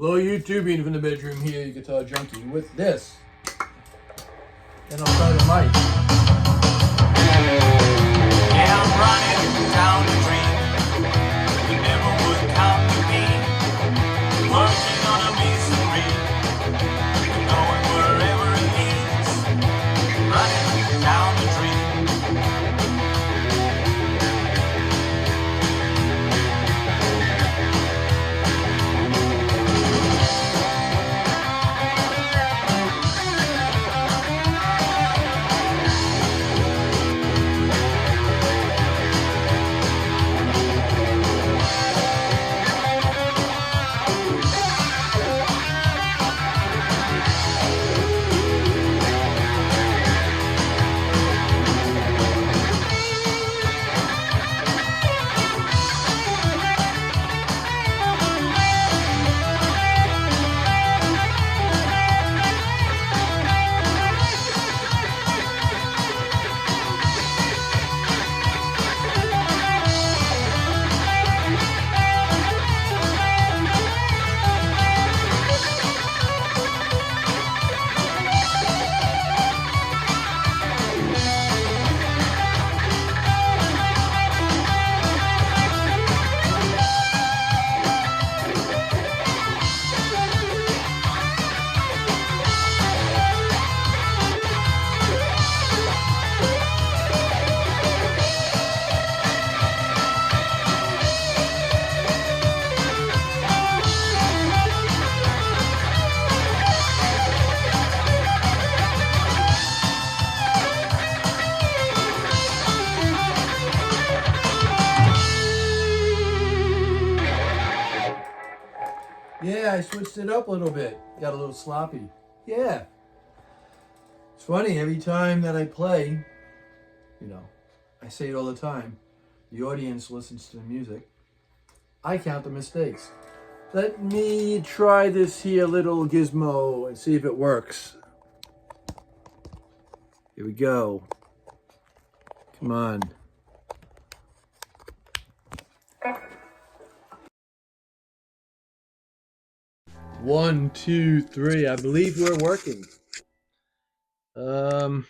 Hello YouTubing from the bedroom here, you Guitar Junky, with this. And I'll try the mic. Yeah, I'm running down the dream that never would come to me. Working on a masonry, going wherever it leads. Running down the dream. Yeah, I switched it up a little bit. Got a little sloppy. Yeah. It's funny, every time that I play, I say it all the time, the audience listens to the music. I count the mistakes. Let me try this here little gizmo and see if it works. Here we go. Come on. One, two, three. I believe we're working. I was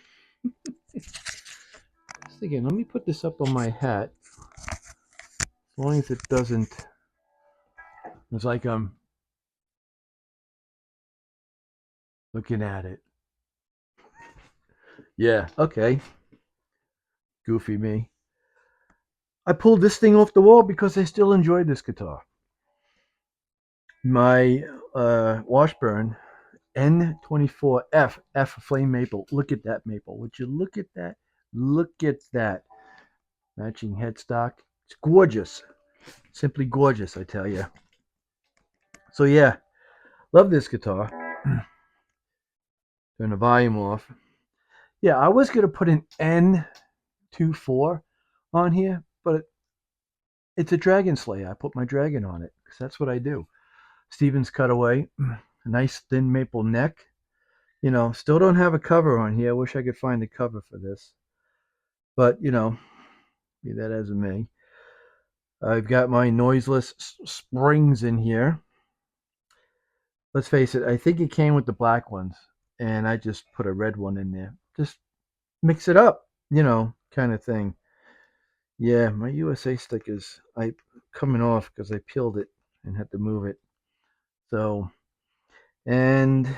thinking, let me put this up on my hat. As long as it doesn't. It's like I'm looking at it. Yeah, okay. Goofy me. I pulled this thing off the wall because I still enjoy this guitar. My Washburn N24F, F flame maple. Look at that maple. Would you look at that? Look at that. Matching headstock. It's gorgeous. Simply gorgeous, I tell you. So yeah, love this guitar. Turn the volume off. Yeah, I was going to put an N24 on here, but it's a Dragon Slayer. I put my dragon on it because that's what I do. Stevens cutaway, a nice thin maple neck. Still don't have a cover on here. I wish I could find a cover for this. But, be that as it may. I've got my noiseless springs in here. Let's face it, I think it came with the black ones. And I just put a red one in there. Just mix it up, kind of thing. Yeah, my USA stick is coming off because I peeled it and had to move it. So, and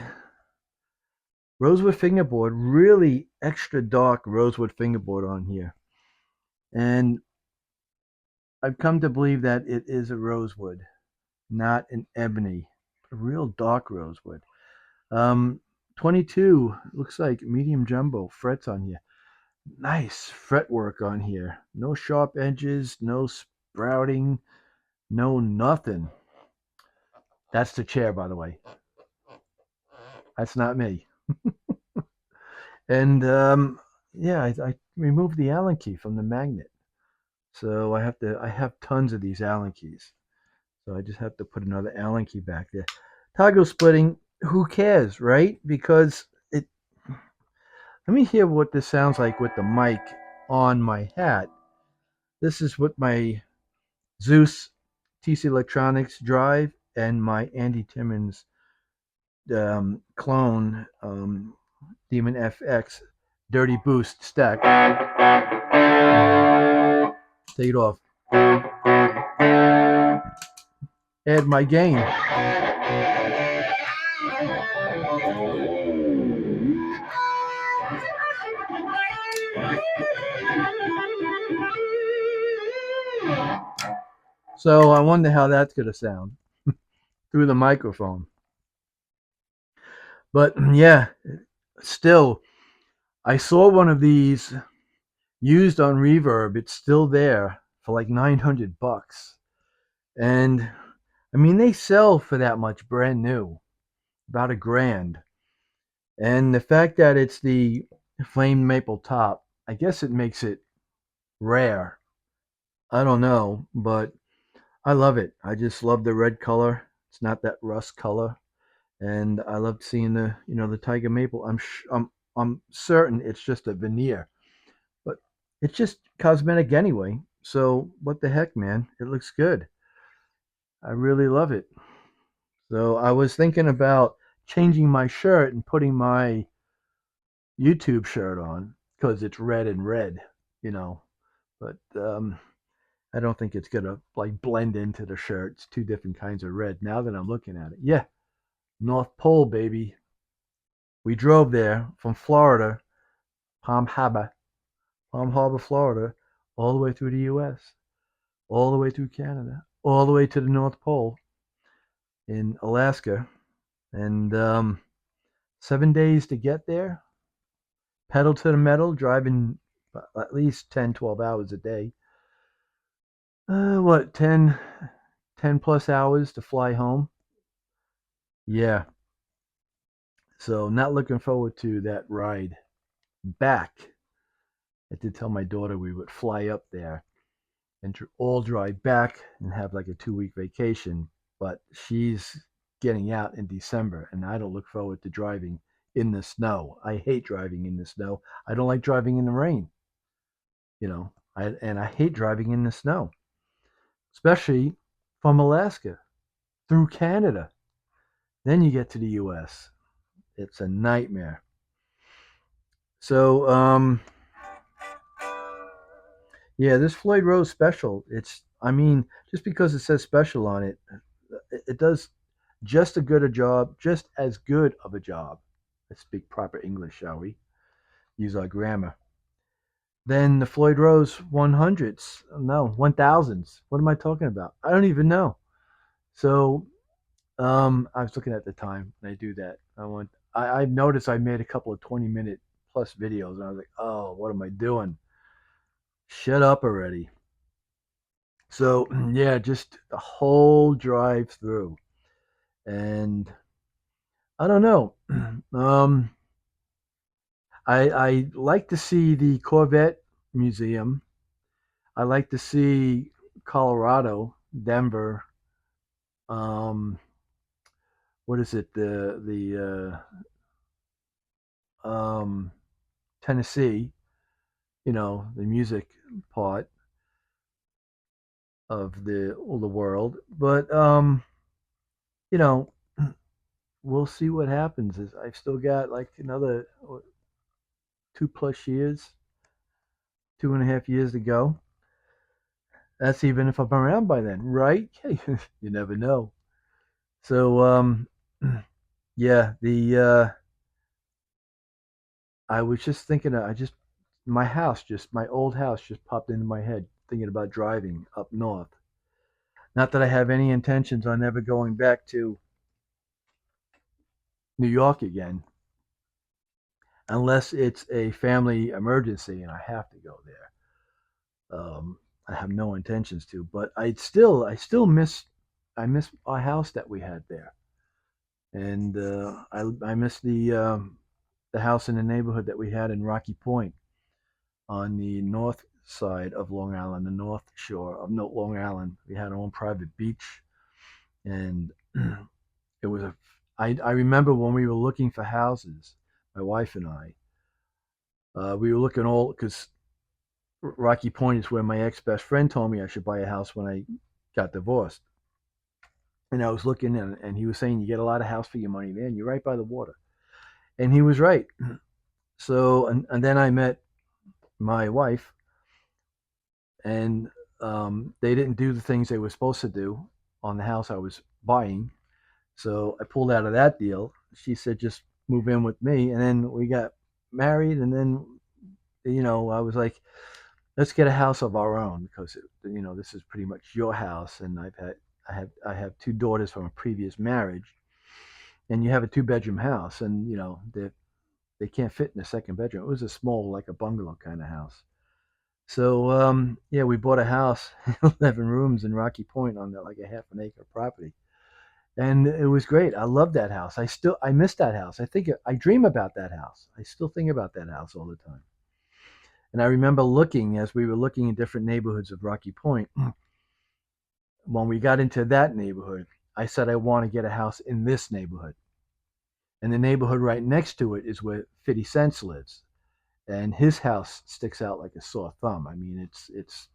rosewood fingerboard, really extra dark rosewood fingerboard on here. And I've come to believe that it is a rosewood, not an ebony, a real dark rosewood. 22 looks like medium jumbo frets on here. Nice fretwork on here. No sharp edges, no sprouting, no nothing. That's the chair, by the way. That's not me. And yeah, I removed the Allen key from the magnet. So I have tons of these Allen keys. So I just have to put another Allen key back there. Toggle splitting, who cares, right? Because let me hear what this sounds like with the mic on my hat. This is what my Zeus TC Electronics drive and my Andy Timmons clone Demon FX Dirty Boost stack. Take it off. Add my gain. So I wonder how that's going to sound through the microphone. But yeah, still, I saw one of these used on Reverb. It's still there for like $900. And I mean, they sell for that much brand new, about $1,000. And the fact that it's the flame maple top, I guess it makes it rare. I don't know, but I love it. I just love the red color. It's not that rust color, and I loved seeing the tiger maple. I'm certain it's just a veneer, but it's just cosmetic anyway. So what the heck, man? It looks good. I really love it. So I was thinking about changing my shirt and putting my YouTube shirt on because it's red and red, you know. But I don't think it's gonna like blend into the shirt. It's two different kinds of red. Now that I'm looking at it, yeah, North Pole, baby. We drove there from Florida, Palm Harbor, Palm Harbor, Florida, all the way through the U.S., all the way through Canada, all the way to the North Pole in Alaska, and 7 days to get there. Pedal to the metal, driving at least 10, 12 hours a day. What, 10 plus hours to fly home? Yeah. So, not looking forward to that ride back. I did tell my daughter we would fly up there and all drive back and have like a 2 week vacation, but she's getting out in December, and I don't look forward to driving in the snow. I hate driving in the snow. I don't like driving in the rain, you know. I hate driving in the snow, especially from Alaska through Canada. Then you get to the U.S. It's a nightmare. So, yeah, this Floyd Rose special. I mean, just because it says special on it, it does just as good a job, just as good of a job. Let's speak proper English, shall we? Use our grammar. Then the Floyd Rose 100s, no, 1000s. What am I talking about? I don't even know. So, I was looking at the time and I do that. I've noticed I made a couple of 20-minute plus videos and I was like, oh, what am I doing? Shut up already. So yeah, just the whole drive through, and I don't know. Um, I like to see the Corvette Museum. I like to see Colorado, Denver. Um, what is it? The Tennessee. You know, the music part of the world. But you know, we'll see what happens. I've still got like another 2 plus years, 2.5 years to go. That's even if I'm around by then, right? You never know. So, yeah, the I was just thinking. My old house, just popped into my head, thinking about driving up north. Not that I have any intentions on ever going back to New York again, unless it's a family emergency and I have to go there. I have no intentions to, but I miss our house that we had there, and I miss the house in the neighborhood that we had in Rocky Point on the north side of Long Island, the north shore of Long Island. We had our own private beach, and it was a. I remember when we were looking for houses, my wife and I. We were looking all because Rocky Point is where my ex best friend told me I should buy a house when I got divorced. And I was looking, and he was saying you get a lot of house for your money, man. You're right by the water, and he was right. So, and then I met my wife, and they didn't do the things they were supposed to do on the house I was buying. So I pulled out of that deal. She said, just move in with me. And then we got married. And then, I was like, let's get a house of our own because, this is pretty much your house. And I have two daughters from a previous marriage. And you have a two-bedroom house. And, they can't fit in a second bedroom. It was a small, like a bungalow kind of house. So yeah, we bought a house, 11 rooms in Rocky Point on like a half an acre property, and it was great. I love that house. I miss that house. I dream about that house. I still think about that house all the time. And I remember looking as we were looking in different neighborhoods of Rocky Point. When we got into that neighborhood, I said I want to get a house in this neighborhood, and the neighborhood right next to it is where 50 Cent lives, and his house sticks out like a sore thumb. I mean, it's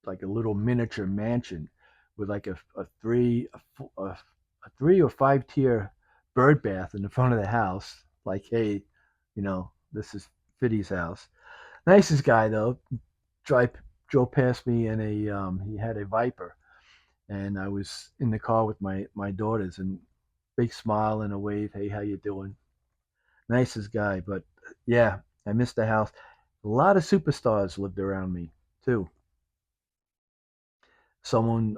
like a little miniature mansion with like a 3 or 5 tier bird bath in the front of the house. Like, hey, this is Fiddy's house. Nicest guy though. Drive drove past me in a he had a Viper, and I was in the car with my daughters, and big smile and a wave. Hey, how you doing? Nicest guy, but yeah, I missed the house. A lot of superstars lived around me too. Someone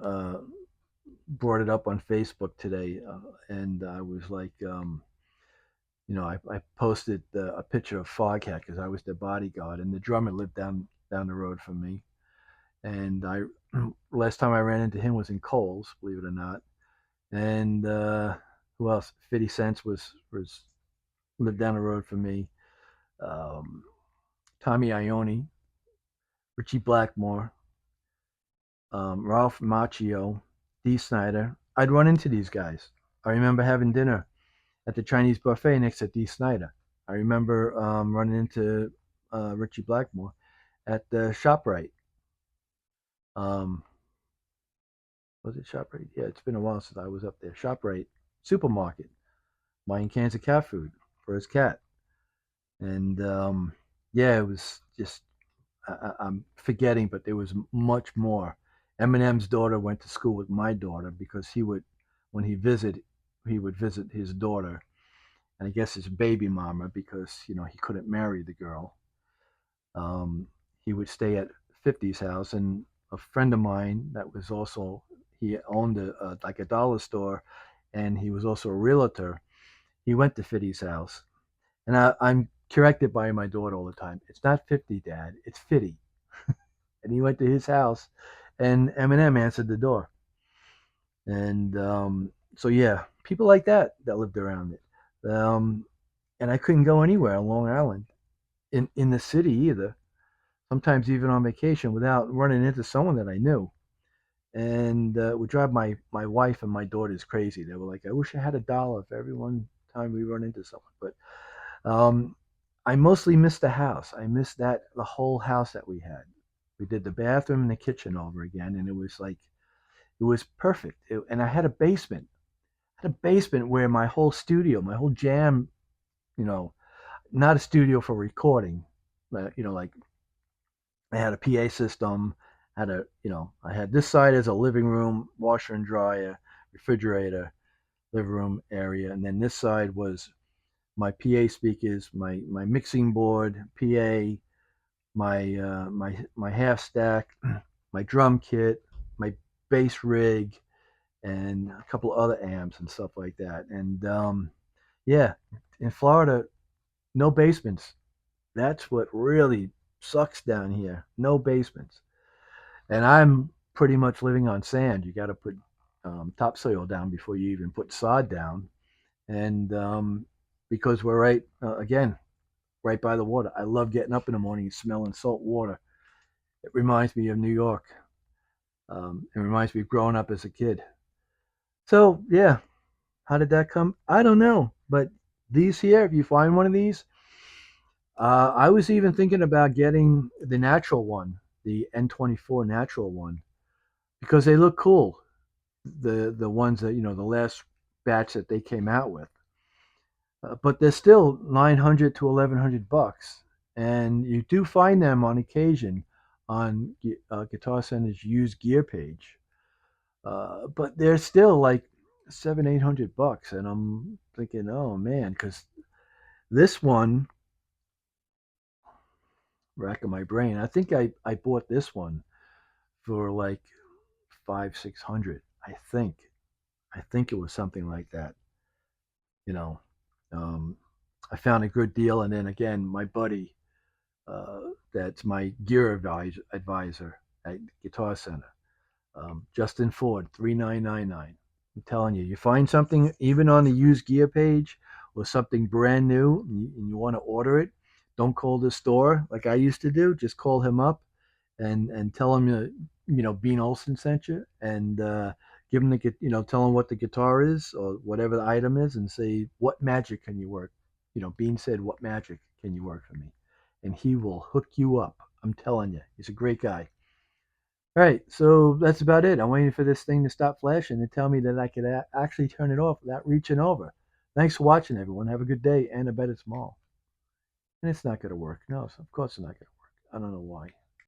brought it up on Facebook today, and I was like, I posted a picture of Foghat because I was their bodyguard, and the drummer lived down the road from me. And I last time I ran into him was in Coles, believe it or not. And who else? 50 Cents was lived down the road from me. Um, Tommy Ione, Richie Blackmore, Ralph Macchio, Dee Snyder. I'd run into these guys. I remember having dinner at the Chinese buffet next to Dee Snyder. I remember running into Richie Blackmore at the ShopRite. Um, was it ShopRite? Yeah, it's been a while since I was up there. ShopRite supermarket, buying cans of cat food for his cat. And yeah, it was just, I'm forgetting, but there was much more. Eminem's daughter went to school with my daughter because when he would visit his daughter, and I guess his baby mama, because he couldn't marry the girl. Um, he would stay at 50's house, and a friend of mine that was also he owned like a dollar store, and he was also a realtor. He went to 50's house, and I'm corrected by my daughter all the time. It's not 50, Dad. It's 50. And he went to his house, and Eminem answered the door. And so yeah, people like that lived around it. And I couldn't go anywhere on Long Island in the city either. Sometimes even on vacation without running into someone that I knew. And it would drive my wife and my daughters crazy. They were like, I wish I had $1 for every one time we run into someone. But um, I mostly missed the house. I missed the whole house that we had. We did the bathroom and the kitchen over again, and it was perfect. And I had a basement. I had a basement where my whole studio, my whole jam, you know, not a studio for recording, like I had a PA system, I had this side as a living room, washer and dryer, refrigerator, living room area, and then this side was my PA speakers, my mixing board, PA, my half stack, my drum kit, my bass rig, and a couple of other amps and stuff like that. And yeah, in Florida, no basements. That's what really sucks down here. No basements. And I'm pretty much living on sand. You got to put topsoil down before you even put sod down. And because we're again, right by the water. I love getting up in the morning and smelling salt water. It reminds me of New York. It reminds me of growing up as a kid. So yeah, how did that come? I don't know. But these here, if you find one of these, I was even thinking about getting the natural one, the N24 natural one, because they look cool. the ones that the last batch that they came out with. But they're still 900 to 1100 bucks, and you do find them on occasion on Guitar Center's used gear page. But they're still like 700 800 bucks, and I'm thinking, oh man, because this one, racking my brain, I think I bought this one for like 5 600. I think it was something like that. You know, um, I found a good deal, and then again, my buddy, that's my gear advisor at Guitar Center, Justin Ford, 3999. I'm telling you, you find something even on the used gear page or something brand new, and you want to order it, don't call the store like I used to do. Just call him up and tell him Bean Olson sent you, and give him tell him what the guitar is or whatever the item is, and say, what magic can you work. Bean said, what magic can you work for me, and he will hook you up. I'm telling you, he's a great guy. All right, so that's about it. I'm waiting for this thing to stop flashing and tell me that I could actually turn it off without reaching over. Thanks for watching, everyone. Have a good day, and I bet it's small. And it's not going to work. No, of course it's not going to work. I don't know why.